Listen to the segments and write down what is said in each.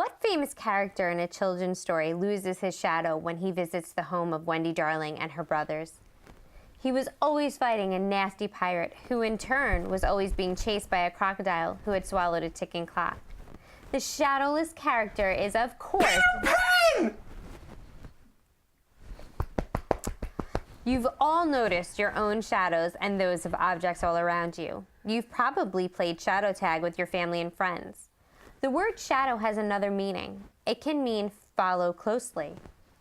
What famous character in a children's story loses his shadow when he visits the home of Wendy Darling and her brothers? He was always fighting a nasty pirate who in turn was always being chased by a crocodile who had swallowed a ticking clock. The shadowless character is, of course... You've all noticed your own shadows and those of objects all around you. You've probably played shadow tag with your family and friends. The word shadow has another meaning. It can mean follow closely.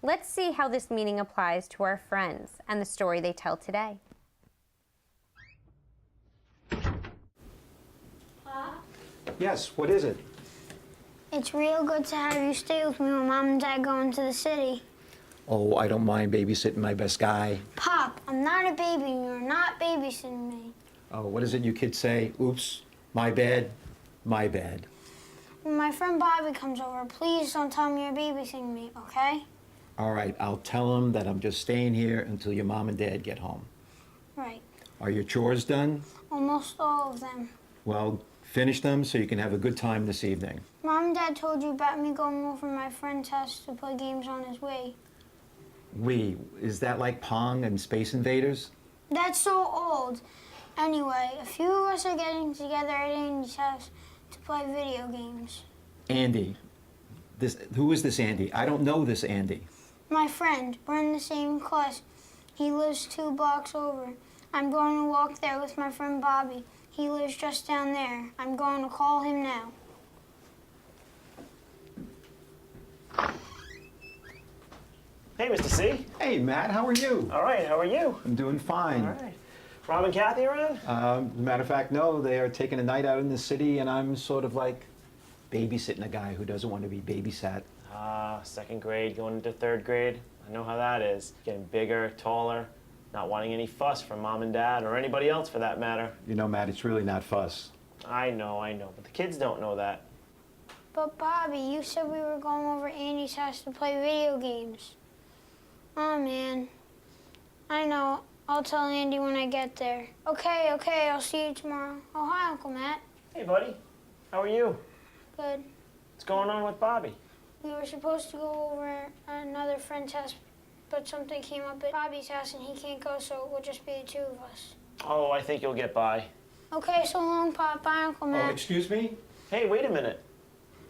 Let's see how this meaning applies to our friends and the story they tell today. Pop? Yes, what is it? It's real good to have you stay with me when Mom and Dad go into the city. Oh, I don't mind babysitting my best guy. Pop, I'm not a baby and you're not babysitting me. Oh, what is it you kids say? Oops, my bad, my bad. When my friend Bobby comes over, please don't tell me you're babysitting me, okay? All right, I'll tell him that I'm just staying here until your mom and dad get home. Right. Are your chores done? Almost all of them. Well, finish them so you can have a good time this evening. Mom and Dad told you about me going over to my friend's house to play games on his Wii. Wii, is that like Pong and Space Invaders? That's so old. Anyway, a few of us are getting together at Andy's house to play video games. Andy. Who is this Andy? I don't know this Andy. My friend, we're in the same class. He lives 2 blocks over. I'm going to walk there with my friend Bobby. He lives just down there. I'm going to call him now. Hey, Mr. C. Hey, Matt, how are you? All right, how are you? I'm doing fine. All right. Rob and Kathy around? Matter of fact, no, they are taking a night out in the city, and I'm sort of like babysitting a guy who doesn't want to be babysat. Second grade, going into 3rd grade. I know how that is. Getting bigger, taller, not wanting any fuss from Mom and Dad, or anybody else for that matter. You know, Matt, it's really not fuss. I know, but the kids don't know that. But Bobby, you said we were going over Andy's house to play video games. Oh, man. I know. I'll tell Andy when I get there. Okay, I'll see you tomorrow. Oh, hi, Uncle Matt. Hey, buddy. How are you? Good. What's going on with Bobby? We were supposed to go over at another friend's house, but something came up at Bobby's house and he can't go, so it will just be the 2 of us. Oh, I think you'll get by. Okay, so long, Pop. Bye, Uncle Matt. Oh, excuse me? Hey, wait a minute.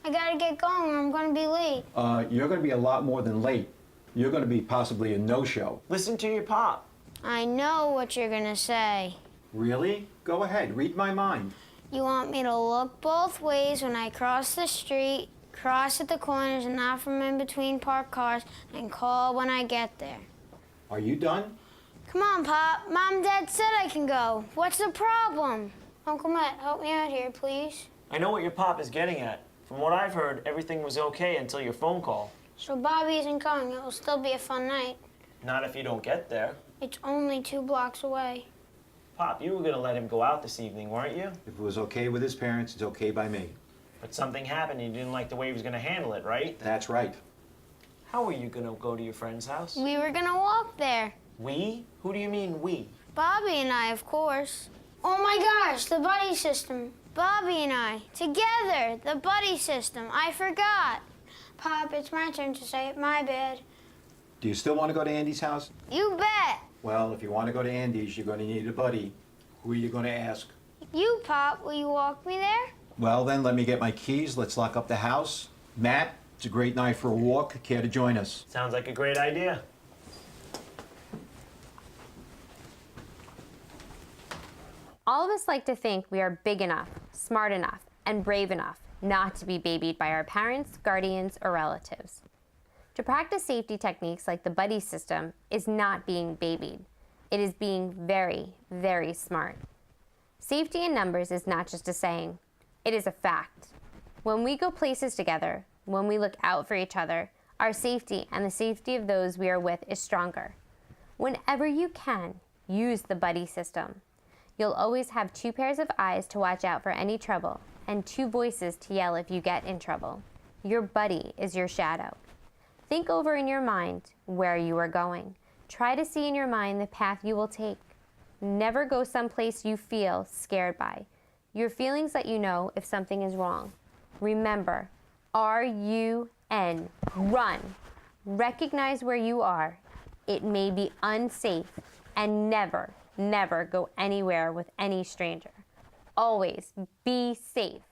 I gotta get going or I'm gonna be late. You're going to be a lot more than late. You're going to be possibly a no-show. Listen to your pop. I know what you're gonna say. Really? Go ahead, read my mind. You want me to look both ways when I cross the street, cross at the corners and not from in between parked cars, and call when I get there. Are you done? Come on, Pop. Mom and Dad said I can go. What's the problem? Uncle Matt, help me out here, please. I know what your pop is getting at. From what I've heard, everything was okay until your phone call. So Bobby isn't going. It will still be a fun night. Not if you don't get there. It's only 2 blocks away. Pop, you were gonna let him go out this evening, weren't you? If it was okay with his parents, it's okay by me. But something happened and you didn't like the way he was gonna handle it, right? That's right. How are you gonna go to your friend's house? We were gonna walk there. We? Who do you mean we? Bobby and I, of course. Oh my gosh, the buddy system. Bobby and I, together, the buddy system. I forgot. Pop, it's my turn to say it. My bad. Do you still want to go to Andy's house? You bet. Well, if you want to go to Andy's, you're going to need a buddy. Who are you going to ask? You, Pop, will you walk me there? Well, then, let me get my keys. Let's lock up the house. Matt, it's a great night for a walk. Care to join us? Sounds like a great idea. All of us like to think we are big enough, smart enough, and brave enough not to be babied by our parents, guardians, or relatives. To practice safety techniques like the buddy system is not being babied. It is being very, very smart. Safety in numbers is not just a saying. It is a fact. When we go places together, when we look out for each other, our safety and the safety of those we are with is stronger. Whenever you can, use the buddy system. You'll always have 2 pairs of eyes to watch out for any trouble and 2 voices to yell if you get in trouble. Your buddy is your shadow. Think over in your mind where you are going. Try to see in your mind the path you will take. Never go someplace you feel scared by. Your feelings let you know if something is wrong. Remember, RUN. Run. Recognize where you are. It may be unsafe, and never, never go anywhere with any stranger. Always be safe.